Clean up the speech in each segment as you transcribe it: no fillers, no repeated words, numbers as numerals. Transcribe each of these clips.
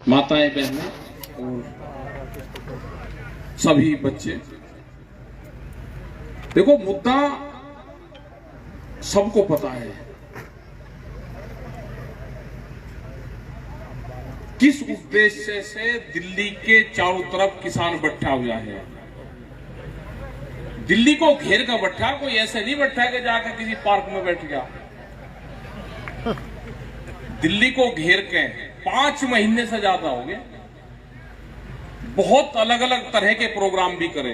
माताएं, बहनें और सभी बच्चे, देखो मुद्दा सबको पता है किस उद्देश्य से दिल्ली के चारों तरफ किसान बैठा हुआ है। दिल्ली को घेर कर बैठा, कोई ऐसे नहीं बैठा कि जाकर किसी पार्क में बैठ गया। दिल्ली को घेर के 5 महीने से ज्यादा हो गए, बहुत अलग अलग तरह के प्रोग्राम भी करे।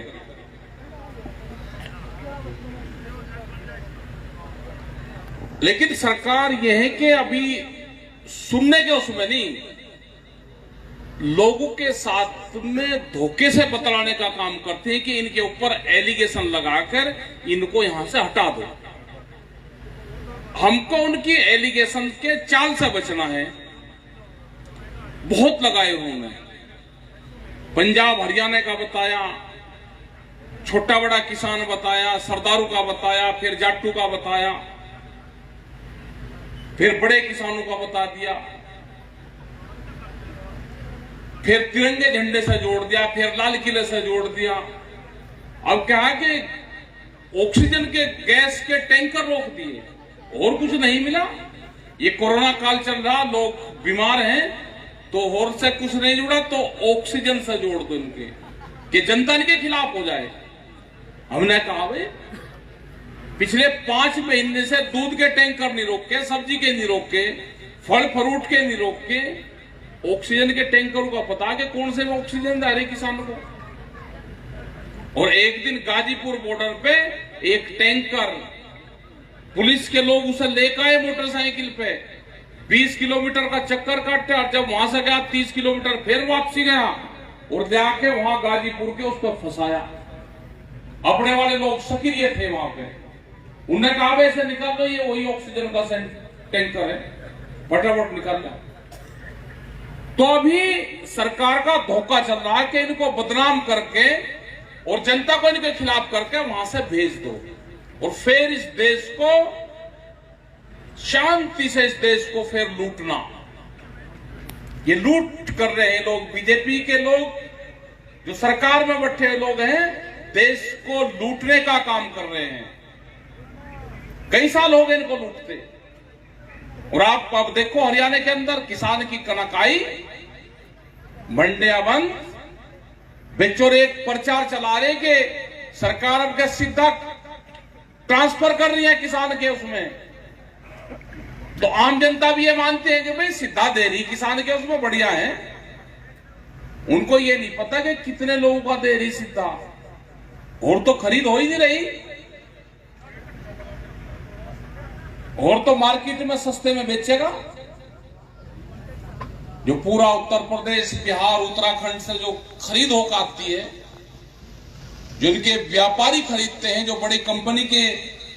लेकिन सरकार यह है कि अभी सुनने के उसमें नहीं, लोगों के साथ में धोखे से बतलाने का काम करते हैं कि इनके ऊपर एलिगेशन लगाकर इनको यहां से हटा दो। हमको उनकी एलिगेशन के चाल से बचना है। बहुत लगाए उन्होंने, पंजाब हरियाणा का बताया, छोटा बड़ा किसान बताया, सरदारू का बताया, फिर जाट्टू का बताया, फिर बड़े किसानों का बता दिया, फिर तिरंगे झंडे से जोड़ दिया, फिर लाल किले से जोड़ दिया। अब क्या है कि ऑक्सीजन के गैस के टैंकर रोक दिए और कुछ नहीं मिला। ये कोरोना काल चल रहा, लोग बीमार हैं, तो और से कुछ नहीं जुड़ा तो ऑक्सीजन से जोड़ दो इनके, कि जनता इनके खिलाफ हो जाए। हमने कहा भाई पिछले 5 महीने से दूध के टैंकर नहीं रोके, सब्जी के नहीं रोके, फल फ्रूट के नहीं रोके, ऑक्सीजन के टैंकरों का पता कि कौन से ऑक्सीजन दे रहे किसानों को। और एक दिन गाजीपुर बॉर्डर पे एक टैंकर, पुलिस के लोग उसे लेकर आए मोटरसाइकिल पे, 20 किलोमीटर का चक्कर काटा, और जब वहां से गया 30 किलोमीटर फिर वापसी गया और जाके वहां गाजीपुर के उसको फंसाया। अपने वाले लोग सक्रिय थे वहां पे, उन्होंने कहा वैसे निकाल लो, ये वही ऑक्सीजन का टैंकर है, फटाफट निकाल लो। तो अभी सरकार का धोखा चल रहा है कि इनको बदनाम करके और जनता को इनके खिलाफ करके वहां से भेज दो, और फिर इस देश को शांति से, इस देश को फिर लूटना। ये लूट कर रहे हैं लोग, बीजेपी के लोग, जो सरकार में बैठे लोग हैं, देश को लूटने का काम कर रहे हैं। कई साल हो गए इनको लूटते। और आप अब देखो हरियाणा के अंदर किसान की कनक आई, मंडियां बंद, बेचोर एक प्रचार चला रहे कि सरकार अब क्या सीधा ट्रांसफर कर रही है किसान के उसमें। तो आम जनता भी ये मानते हैं कि भाई सीधा दे रही किसान के उसमें, बढ़िया है। उनको ये नहीं पता कि कितने लोगों का दे रही सीधा, और तो खरीद हो ही नहीं रही, और तो मार्केट में सस्ते में बेचेगा। जो पूरा उत्तर प्रदेश, बिहार, उत्तराखंड से जो खरीद होकर आती है, जो इनके व्यापारी खरीदते हैं, जो बड़ी कंपनी के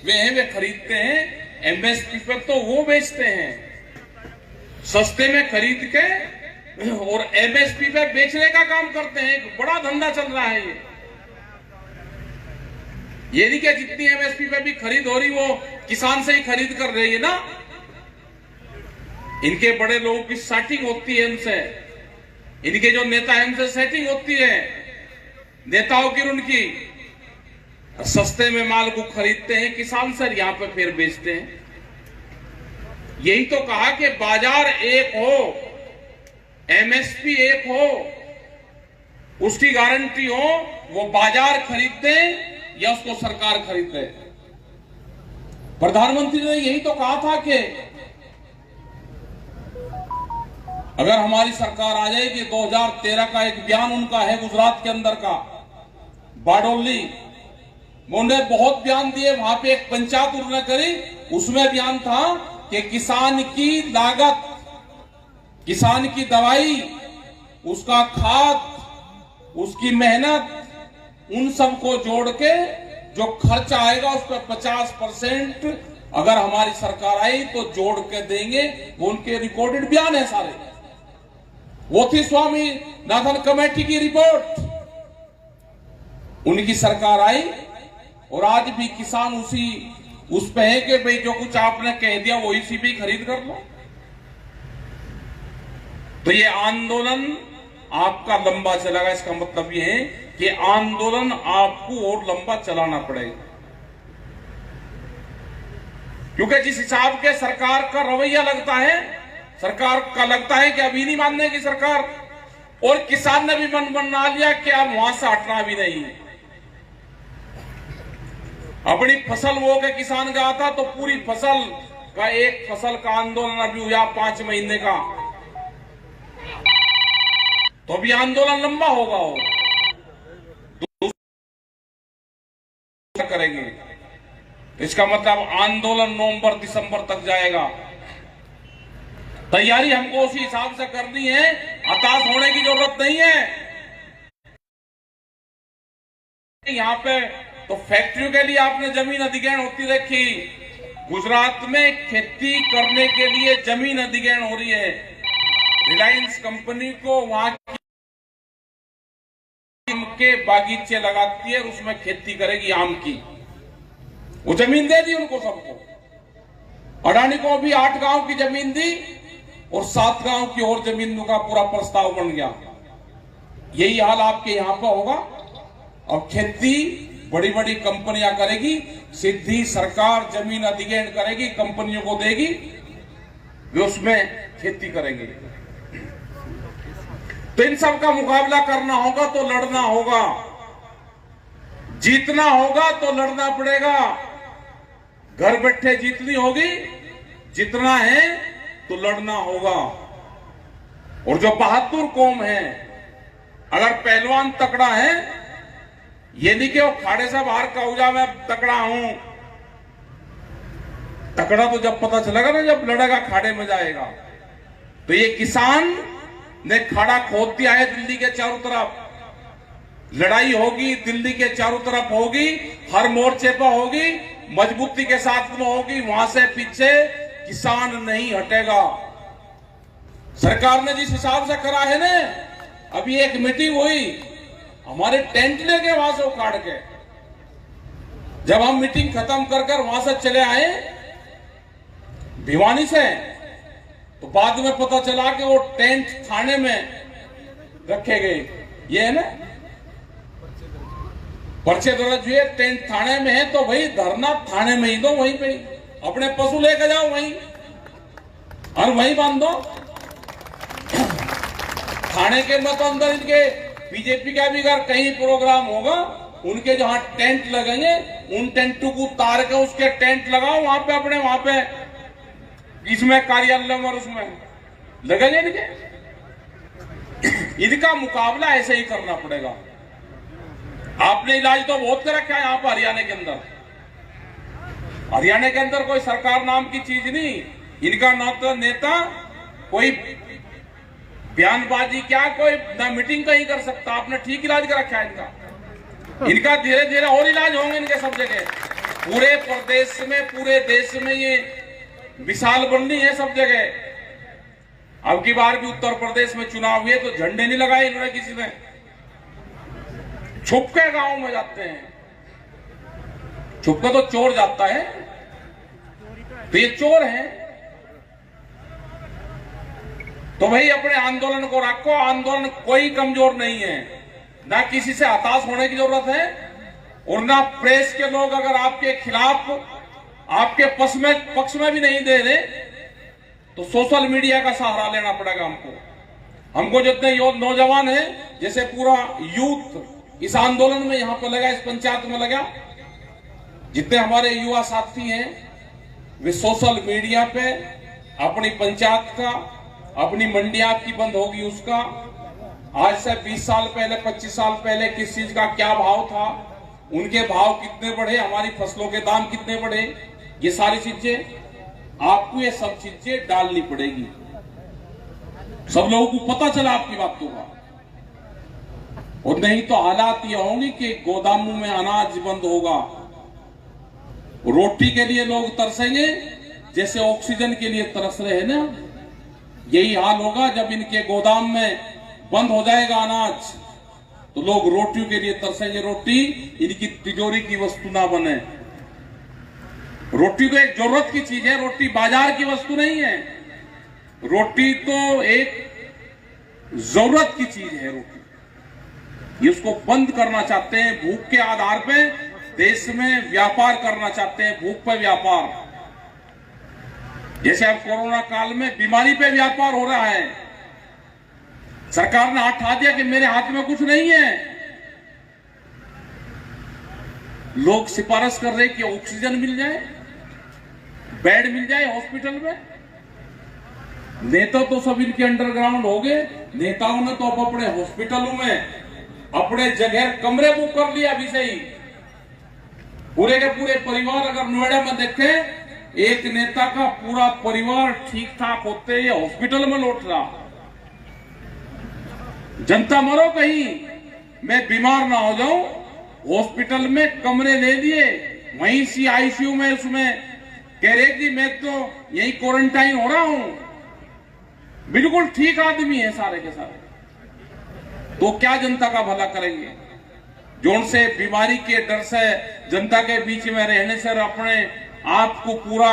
वे हैं, वे खरीदते हैं एमएसपी पे, तो वो बेचते हैं सस्ते में खरीद के और एमएसपी पे बेचने का काम करते हैं। एक बड़ा धंधा चल रहा है ये नहीं कि जितनी एमएसपी पे भी खरीद हो रही वो किसान से ही खरीद कर रही है ना। इनके बड़े लोगों की सेटिंग होती है उनसे, इनके जो नेता है उनसे सेटिंग होती है, नेताओं की उनकी, सस्ते में माल को खरीदते हैं किसान से, यहां पे फिर बेचते हैं। यही तो कहा कि बाजार एक हो, एमएसपी एक हो, उसकी गारंटी हो, वो बाजार खरीदते या उसको सरकार खरीदते। प्रधानमंत्री ने यही तो कहा था कि अगर हमारी सरकार आ जाएगी, 2013 का एक बयान उनका है गुजरात के अंदर का, बारडोली, उन्होंने बहुत बयान दिए, वहां पे एक पंचायत उन्होंने करी, उसमें बयान था कि किसान की लागत, किसान की दवाई, उसका खाद, उसकी मेहनत, उन सबको जोड़ के जो खर्च आएगा उस पर 50% अगर हमारी सरकार आई तो जोड़ के देंगे। वो उनके रिकॉर्डेड बयान है सारे, वो थी स्वामीनाथन कमेटी की रिपोर्ट। उनकी सरकार आई और आज भी किसान उस पे है कि भाई जो कुछ आपने कह दिया वो इसी भी खरीद कर लो। तो ये आंदोलन आपका लंबा चलेगा। इसका मतलब ये है कि आंदोलन आपको और लंबा चलाना पड़ेगा, क्योंकि जिस हिसाब के सरकार का रवैया लगता है, सरकार का लगता है कि अभी नहीं मानने की सरकार, और किसान ने भी मन बना लिया कि अब वहां से हटना भी नहीं। अपनी फसल वो के किसान गया था तो पूरी फसल का, एक फसल का आंदोलन अभी हुआ 5 महीने का, तो अभी आंदोलन लंबा होगा, हो करेंगे। तो इसका मतलब आंदोलन नवंबर दिसंबर तक जाएगा। तैयारी हमको उसी हिसाब से करनी है, हताश होने की जरूरत नहीं है। यहां पे तो फैक्ट्रियों के लिए आपने जमीन अधिग्रहण होती देखी, गुजरात में खेती करने के लिए जमीन अधिग्रहण हो रही है। रिलायंस कंपनी को वहां के बागीचे लगाती है, उसमें खेती करेगी आम की, वो जमीन दे दी उनको सबको। अडानी को भी 8 गांव की जमीन दी और 7 गांव की और जमीन का पूरा प्रस्ताव बन गया। यही हाल आपके यहां पर होगा। अब खेती बड़ी बड़ी कंपनियां करेगी, सीधी सरकार जमीन अधिग्रहण करेगी, कंपनियों को देगी, वे उसमें खेती करेंगे। तो इन सब का मुकाबला करना होगा तो लड़ना होगा, जीतना होगा तो लड़ना पड़ेगा। घर बैठे जीतनी होगी, जितना है तो लड़ना होगा। और जो बहादुर कौम है, अगर पहलवान तकड़ा है, ये नहीं कि वो खाड़े से बाहर का हो जा मैं तकड़ा हूं। तकड़ा तो जब पता चलेगा ना, जब लड़ेगा खाड़े में जाएगा। तो ये किसान ने खाड़ा खोद दिया है दिल्ली के चारों तरफ। लड़ाई होगी, दिल्ली के चारों तरफ होगी, हर मोर्चे पर होगी, मजबूती के साथ में होगी। वहां से पीछे किसान नहीं हटेगा। सरकार ने जिस हिसाब से करा है ना, अभी एक मीटिंग हुई, हमारे टेंट लेके वहां से उखाड़ के, जब हम मीटिंग खत्म कर वहां से चले आए भिवानी से, तो बाद में पता चला कि वो टेंट थाने में रखे गए। ये है ना, पर्चे दर्ज हुए, टेंट थाने में है, तो भाई धरना थाने में ही दो, वहीं पे अपने पशु लेके जाओ वहीं, और वहीं बांध दो। थाने के मत अंदर इनके बीजेपी का भी अगर कहीं प्रोग्राम होगा, उनके जहां टेंट लगेंगे, उन टेंटों को उतार के उसके टेंट लगाओ वहां पे, अपने वहां पे, इसमें कार्यालय में और उसमें लगेंगे इनके। इनका मुकाबला ऐसे ही करना पड़ेगा। आपने इलाज तो बहुत कर रखा है यहाँ पर हरियाणा के अंदर। हरियाणा के अंदर कोई सरकार नाम की चीज नहीं। इनका ना तो नेता कोई बयानबाजी, क्या कोई ना मीटिंग कहीं कर सकता। आपने ठीक इलाज कर रखा है इनका। इनका धीरे धीरे और इलाज होंगे इनके सब जगह, पूरे प्रदेश में, पूरे देश में ये मिसाल बननी है सब जगह। अब की बार भी उत्तर प्रदेश में चुनाव हुए तो झंडे नहीं लगाए इन्होंने किसी ने, छुप के गांव में जाते हैं। छुप के तो चोर जाता है, तो ये चोर हैं। तो भाई अपने आंदोलन को रखो। आंदोलन कोई कमजोर नहीं है, ना किसी से हताश होने की जरूरत है, और ना प्रेस के लोग अगर आपके खिलाफ, आपके पक्ष में भी नहीं दे रहे, तो सोशल मीडिया का सहारा लेना पड़ेगा हमको। हमको जितने नौजवान हैं, जैसे पूरा यूथ इस आंदोलन में यहां पर लगा, इस पंचायत में लगा, जितने हमारे युवा साथी हैं, वे सोशल मीडिया पे अपनी पंचायत का, अपनी मंडी आपकी बंद होगी उसका, आज से 20 साल पहले, 25 साल पहले किस चीज का क्या भाव था, उनके भाव कितने बढ़े, हमारी फसलों के दाम कितने बढ़े, ये सारी चीजें आपको, ये सब चीजें डालनी पड़ेगी। सब लोगों को पता चला आपकी बातों का। और नहीं तो हालात ये होंगे कि गोदामों में अनाज बंद होगा, रोटी के लिए लोग तरसेंगे जैसे ऑक्सीजन के लिए तरस रहे हैं ना। यही हाल होगा जब इनके गोदाम में बंद हो जाएगा अनाज, तो लोग रोटियों के लिए तरसेंगे। रोटी इनकी तिजोरी की वस्तु ना बने। रोटी तो एक जरूरत की चीज है, रोटी बाजार की वस्तु नहीं है। रोटी तो एक जरूरत की चीज है रोटी, ये उसको बंद करना चाहते हैं। भूख के आधार पे देश में व्यापार करना चाहते हैं, भूख पे व्यापार। जैसे अब कोरोना काल में बीमारी पे व्यापार हो रहा है, सरकार ने हाथ उठा दिया कि मेरे हाथ में कुछ नहीं है। लोग सिफारिश कर रहे कि ऑक्सीजन मिल जाए, बेड मिल जाए हॉस्पिटल में। नेता तो सब इनके अंडरग्राउंड हो गए। नेताओं ने तो अब अपने हॉस्पिटलों में अपने जगह कमरे बुक कर लिया अभी से ही। पूरे के पूरे परिवार अगर नोएडा में देखें, एक नेता का पूरा परिवार ठीक ठाक होते ही हॉस्पिटल में लौट रहा। जनता मरो कहीं, मैं बीमार ना हो जाऊं, हॉस्पिटल में कमरे ले लिए, वहीं सी आईसीयू में उसमें कह रहे कि मैं तो यही क्वारंटाइन हो रहा हूं। बिल्कुल ठीक आदमी है सारे के सारे, तो क्या जनता का भला करेंगे? जोन से बीमारी के डर से जनता के बीच में रहने से अपने आप को पूरा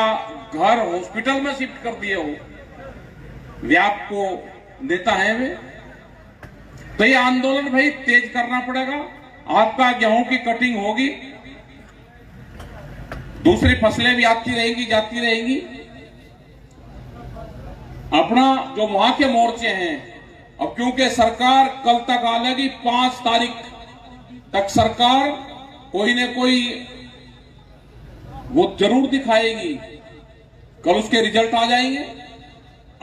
घर हॉस्पिटल में शिफ्ट कर दिए हो। वे आपको नेता है वे, तो ये आंदोलन भाई तेज करना पड़ेगा। आपका गेहूं की कटिंग होगी, दूसरी फसलें भी आती रहेंगी जाती रहेंगी। अपना जो वहां के मोर्चे हैं, अब क्योंकि सरकार कल तक आलेगी, 5 तारीख तक सरकार कोई न कोई वो जरूर दिखाएगी। कल उसके रिजल्ट आ जाएंगे।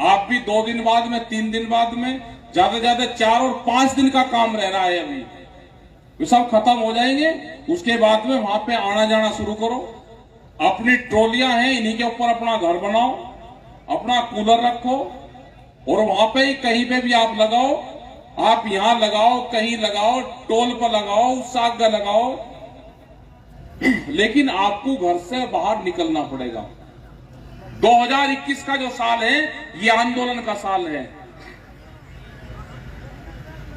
आप भी 2 दिन बाद में, 3 दिन बाद में, ज्यादा से ज्यादा 4 और 5 दिन का काम रह रहा है अभी। ये सब खत्म हो जाएंगे, उसके बाद में वहां पे आना जाना शुरू करो। अपनी ट्रॉलियां हैं, इन्हीं के ऊपर अपना घर बनाओ, अपना कूलर रखो, और वहां पे ही कहीं पे भी आप लगाओ। आप यहां लगाओ, कहीं लगाओ, टोल पर लगाओ, उस साग लगाओ, लेकिन आपको घर से बाहर निकलना पड़ेगा। 2021 का जो साल है, ये आंदोलन का साल है।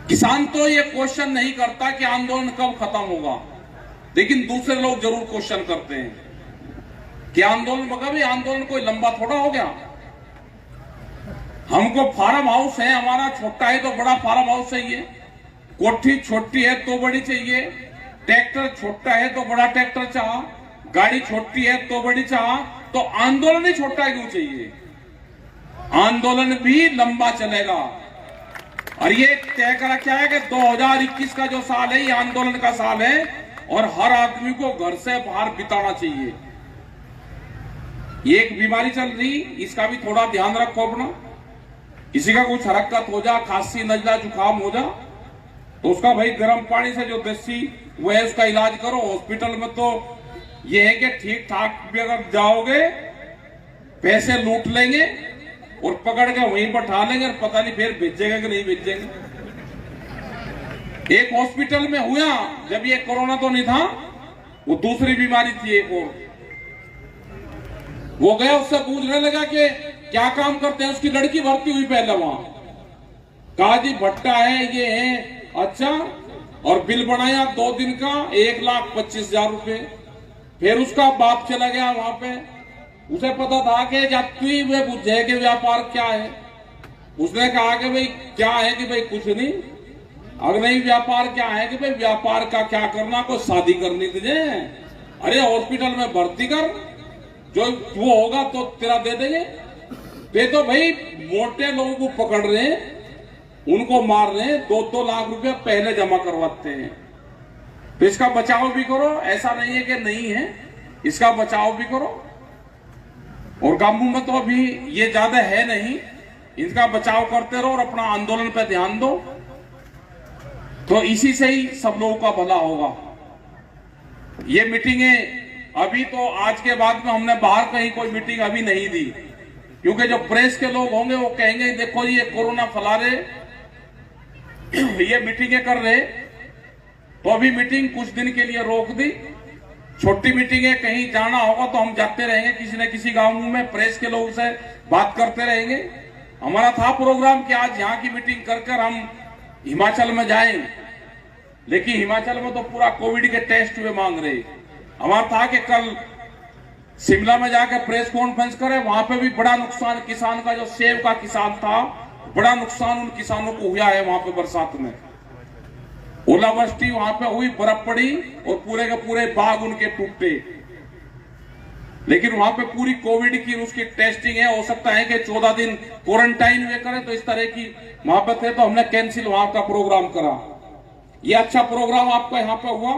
किसान तो ये क्वेश्चन नहीं करता कि आंदोलन कब खत्म होगा, लेकिन दूसरे लोग जरूर क्वेश्चन करते हैं कि आंदोलन कब? आंदोलन कोई लंबा थोड़ा हो गया। हमको फार्म हाउस है, हमारा छोटा है तो बड़ा फार्म हाउस चाहिए, कोठी छोटी है तो बड़ी चाहिए, ट्रैक्टर छोटा है तो बड़ा ट्रैक्टर चाह, गाड़ी छोटी है तो बड़ी चाह, तो आंदोलन ही छोटा क्यों चाहिए? आंदोलन भी लंबा चलेगा। और ये तय करा क्या है कि 2021 का जो साल है, ये आंदोलन का साल है, और हर आदमी को घर से बाहर बिताना चाहिए। ये एक बीमारी चल रही, इसका भी थोड़ा ध्यान रखो अपना। किसी का कुछ हरकत हो जा, खांसी नजला जुकाम हो जा, तो उसका भाई गर्म पानी से जो देसी वो है उसका इलाज करो। हॉस्पिटल में तो ये है कि ठीक ठाक भी अगर जाओगे, पैसे लूट लेंगे और पकड़ के वहीं पर ठा लेंगे, और पता नहीं फिर भेजेंगे कि नहीं भेजेंगे। एक हॉस्पिटल में हुआ, जब ये कोरोना तो नहीं था, वो दूसरी बीमारी थी एक और, वो गया, उससे पूछने लगा कि क्या काम करते हैं, उसकी लड़की भर्ती हुई पहले वहां, कहा जी भट्टा है, ये है, अच्छा, और बिल बनाया 2 दिन का 1,25,000 रुपए। फिर उसका बाप चला गया वहां पे, उसे पता था कि जाती वे बुझे कि व्यापार क्या है। उसने कहा कि भाई क्या है कि भाई कुछ नहीं, अगर नहीं व्यापार क्या है कि भाई व्यापार का क्या करना, को शादी करनी तुझे, अरे हॉस्पिटल में भर्ती कर, जो वो होगा तो तेरा दे देंगे। वे तो भाई मोटे लोगों को पकड़ रहे हैं, उनको मार रहे हैं, 2-2 लाख रुपया पहले जमा करवाते हैं। तो इसका बचाव भी करो, ऐसा नहीं है कि नहीं है, इसका बचाव भी करो। और गांवों में तो अभी ये ज्यादा है नहीं, इनका बचाव करते रहो और अपना आंदोलन पे ध्यान दो, तो इसी से ही सब लोगों का भला होगा। ये मीटिंगें अभी तो आज के बाद में हमने बाहर कहीं कोई मीटिंग अभी नहीं दी, क्योंकि जो प्रेस के लोग होंगे वो कहेंगे देखो ये कोरोना फैला रहे, ये मीटिंगें कर रहे, तो अभी मीटिंग कुछ दिन के लिए रोक दी। छोटी मीटिंगें, कहीं जाना होगा तो हम जाते रहेंगे, किसी न किसी गांव में प्रेस के लोगों से बात करते रहेंगे। हमारा था प्रोग्राम कि आज यहाँ की मीटिंग कर कर हम हिमाचल में जाएं, लेकिन हिमाचल में तो पूरा कोविड के टेस्ट हुए मांग रहे। हमारा था कि कल शिमला में जाकर प्रेस कॉन्फ्रेंस करें, वहां पे भी बड़ा नुकसान, किसान का जो सेब का किसान था बड़ा नुकसान उन किसानों को हुआ है। वहां पे बरसात में ओलावृष्टि वहां पे हुई, बर्फ पड़ी और पूरे के पूरे बाग उनके टूटे। लेकिन वहां पे पूरी कोविड की उसकी टेस्टिंग है, हो सकता है कि 14 दिन क्वारंटाइन में करें, तो इस तरह की वहां पे थे, तो हमने कैंसिल वहां का प्रोग्राम करा। ये अच्छा प्रोग्राम आपका यहाँ पे हुआ,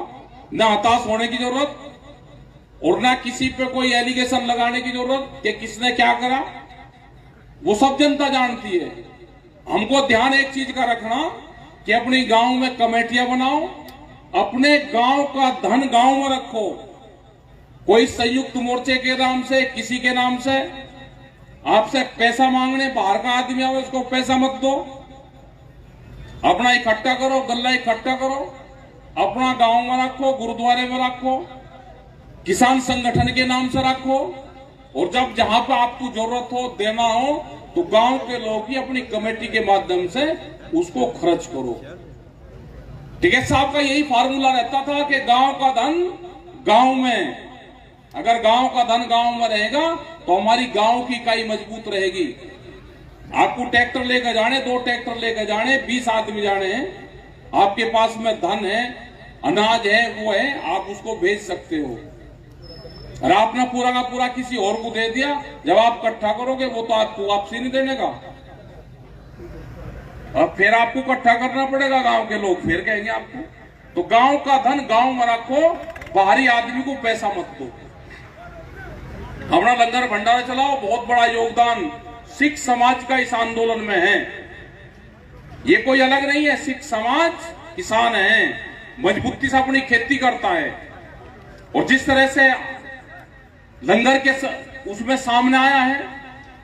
ना हताश होने की जरूरत और ना किसी पे कोई एलिगेशन लगाने की जरूरत कि किसने क्या करा, वो सब जनता जानती है। हमको ध्यान एक चीज का रखना कि अपनी गांव में कमेटियां बनाओ, अपने गांव का धन गांव में रखो। कोई संयुक्त मोर्चे के नाम से, किसी के नाम से आपसे पैसा मांगने बाहर का आदमी आओ, उसको पैसा मत दो। अपना इकट्ठा करो, गल्ला इकट्ठा करो, अपना गांव में रखो, गुरुद्वारे में रखो, किसान संगठन के नाम से रखो, और जब जहां पर आपको जरूरत हो, देना हो, तो गांव के लोग ही अपनी कमेटी के माध्यम से उसको खर्च करो। टिकैत साहब का यही फार्मूला रहता था कि गांव का धन गांव में, अगर गांव का धन गांव में रहेगा तो हमारी गांव की इकाई मजबूत रहेगी। आपको ट्रैक्टर लेकर जाने, 2 ट्रैक्टर लेकर जाने, 20 आदमी जाने हैं, आपके पास में धन है, अनाज है, वो है, आप उसको भेज सकते हो। और आपने पूरा का पूरा किसी और को दे दिया, जब आप इकट्ठा करोगे वो तो आपको वापसी नहीं देने का, अब फिर आपको इकट्ठा करना पड़ेगा। गांव के लोग फिर कहेंगे आपको। तो गांव का धन गांव में रखो, बाहरी आदमी को पैसा मत दो। अपना लंगर भंडारा चलाओ। बहुत बड़ा योगदान सिख समाज का इस आंदोलन में है। ये कोई अलग नहीं है, सिख समाज किसान है, मजबूती से अपनी खेती करता है। और जिस तरह से लंगर के उसमें सामने आया है,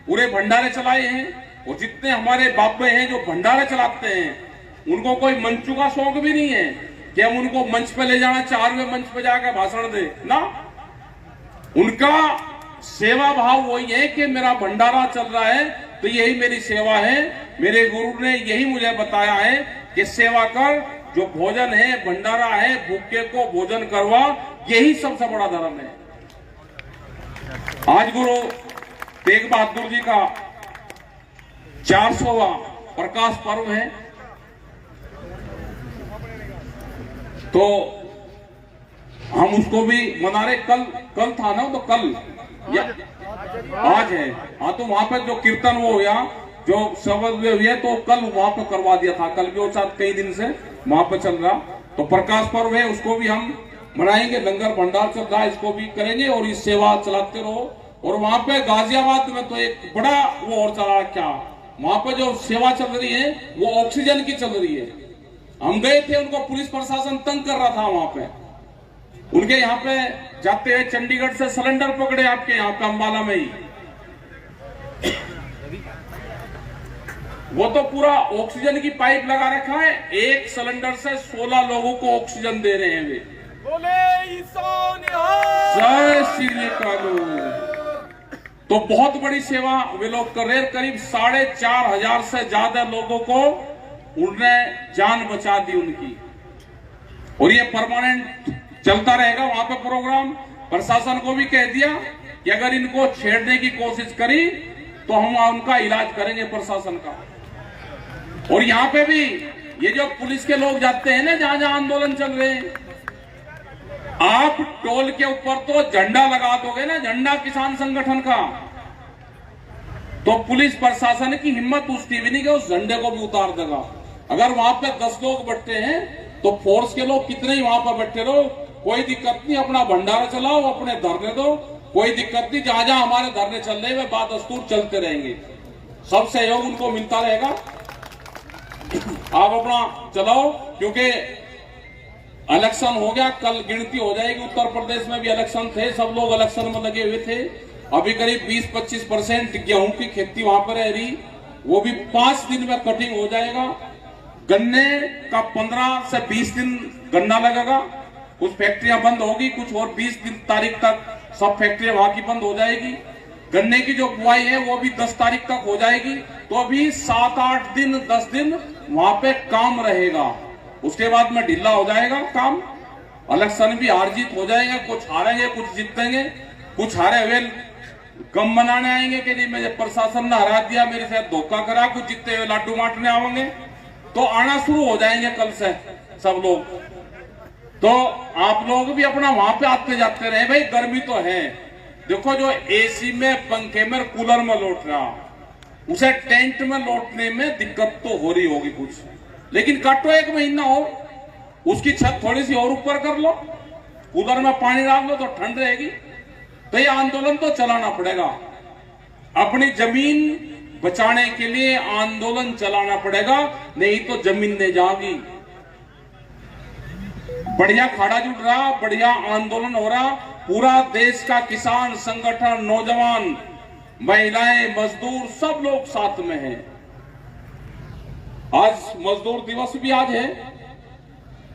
पूरे भंडारे चलाए हैं, और जितने हमारे बाबे हैं जो भंडारे चलाते हैं, उनको कोई मंचू का शौक भी नहीं है कि हम उनको मंच पे ले जाना, 4वें मंच पे जाकर भाषण दे ना। उनका सेवा भाव वही है कि मेरा भंडारा चल रहा है तो यही मेरी सेवा है। मेरे गुरु ने यही मुझे बताया है कि सेवा कर, जो भोजन है, भंडारा है, भूखे को भोजन करवा, यही सबसे बड़ा धर्म है। आज गुरु तेग बहादुर जी का 400वां प्रकाश पर्व है, तो हम उसको भी मना रहे। कल था ना, तो कल या आज है, हाँ, तो वहां पर जो कीर्तन वो हुआ, जो शब्द हुए, तो कल वहां पर करवा दिया था। कल भी वो साथ कई दिन से वहां पर चल रहा, तो प्रकाश पर्व है, उसको भी हम मनाएंगे। लंगर भंडार चल रहा है, इसको भी करेंगे और इस सेवा चलाते रहो। और वहां पे गाजियाबाद में तो एक बड़ा वो और चला, क्या वहां पे जो सेवा चल रही है वो ऑक्सीजन की चल रही है। हम गए थे, उनको पुलिस प्रशासन तंग कर रहा था वहां पे। उनके यहाँ पे जाते हुए चंडीगढ़ से सिलेंडर पकड़े, आपके यहाँ पे अंबाला में ही। वो तो पूरा ऑक्सीजन की पाइप लगा रखा है, एक सिलेंडर से 16 लोगों को ऑक्सीजन दे रहे हैं वे। जय श्री कालू। तो बहुत बड़ी सेवा वे लोग कर रहे हैं। करीब 4,500 से ज्यादा लोगों को उन्होंने जान बचा दी उनकी। और ये परमानेंट चलता रहेगा वहां पे प्रोग्राम। प्रशासन को भी कह दिया कि अगर इनको छेड़ने की कोशिश करी तो हम उनका इलाज करेंगे प्रशासन का। और यहाँ पे भी ये जो पुलिस के लोग जाते हैं ना, जहां जहां आंदोलन चल रहे हैं, आप टोल के ऊपर तो झंडा लगा दोगे ना, झंडा किसान संगठन का, तो पुलिस प्रशासन की हिम्मत उठती भी नहीं कि उस झंडे को भी उतार देगा। अगर वहां पे 10 लोग बैठे हैं तो फोर्स के लोग कितने ही वहां पर बैठे रहो, कोई दिक्कत नहीं, अपना भंडारा चलाओ, अपने धरने दो, कोई दिक्कत नहीं। जहां जहां हमारे धरने चल रहे हैं बात दस्तूर चलते रहेंगे, सब सहयोग उनको मिलता रहेगा। आप अपना चलाओ, क्योंकि इलेक्शन हो गया, कल गिनती हो जाएगी। उत्तर प्रदेश में भी इलेक्शन थे, सब लोग इलेक्शन में लगे हुए थे। अभी करीब 20-25% गेहूं की खेती वहां पर रह रही, वो भी 5 दिन में कटिंग हो जाएगा। गन्ने का 15 से 20 दिन गन्ना लगेगा, कुछ फैक्ट्रियां बंद होगी, कुछ और 20 तारीख तक सब फैक्ट्रियां वहां की बंद हो जाएगी। गन्ने की जो बुआई है वो भी 10 तारीख तक हो जाएगी। तो अभी 7-8 दिन 10 दिन वहां पे काम रहेगा, उसके बाद में ढीला हो जाएगा काम। इलेक्शन भी हार जीत हो जाएंगे, कुछ हारेंगे कुछ जीतेंगे, कुछ हारे हुए गम मनाने आएंगे कि नहीं मुझे प्रशासन ने हरा दिया, मेरे साथ धोखा करा, कुछ जितने हुए लाडू बांटने आवेंगे, तो आना शुरू हो जाएंगे कल से सब लोग। तो आप लोग भी अपना वहां पे आते जाते रहे भाई, गर्मी तो है। देखो जो एसी में, पंखे में, कूलर में लौट रहा, उसे टेंट में लौटने में दिक्कत तो हो रही होगी कुछ, लेकिन काटो 1 महीना और, उसकी छत थोड़ी सी और ऊपर कर लो, कूलर में पानी डाल लो तो ठंड रहेगी। तो ये आंदोलन तो चलाना पड़ेगा, अपनी जमीन बचाने के लिए आंदोलन चलाना पड़ेगा, नहीं तो जमीन नहीं जाएगी। बढ़िया खाड़ा जुट रहा, बढ़िया आंदोलन हो रहा, पूरा देश का किसान संगठन, नौजवान, महिलाएं, मजदूर सब लोग साथ में हैं। आज मजदूर दिवस भी आज है,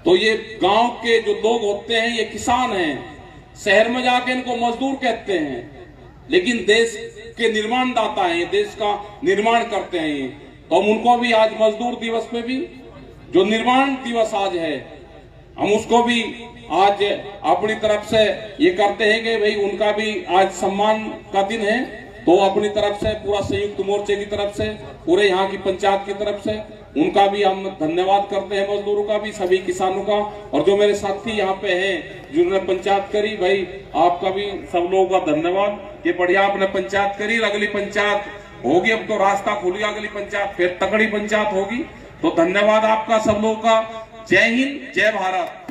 तो ये गांव के जो लोग होते हैं ये किसान हैं, शहर में जाके इनको मजदूर कहते हैं, लेकिन देश के निर्माणदाता हैं, देश का निर्माण करते हैं ये। तो हम उनको भी आज मजदूर दिवस पे भी, जो निर्माण दिवस आज है, हम उसको भी आज अपनी तरफ से ये करते हैं कि भाई उनका भी आज सम्मान का दिन है। तो अपनी तरफ से, पूरा संयुक्त मोर्चे की तरफ से, पूरे यहाँ की पंचायत की तरफ से उनका भी हम धन्यवाद करते हैं, मजदूरों का भी, सभी किसानों का, और जो मेरे साथी यहाँ पे हैं जिन्होंने पंचायत करी, भाई आपका भी सब लोगों का धन्यवाद कि बढ़िया आपने पंचायत करी। अगली पंचायत होगी, अब तो रास्ता खुल गया, अगली पंचायत फिर तगड़ी पंचायत होगी। तो धन्यवाद आपका सब लोगों का। जय हिंद, जय भारत।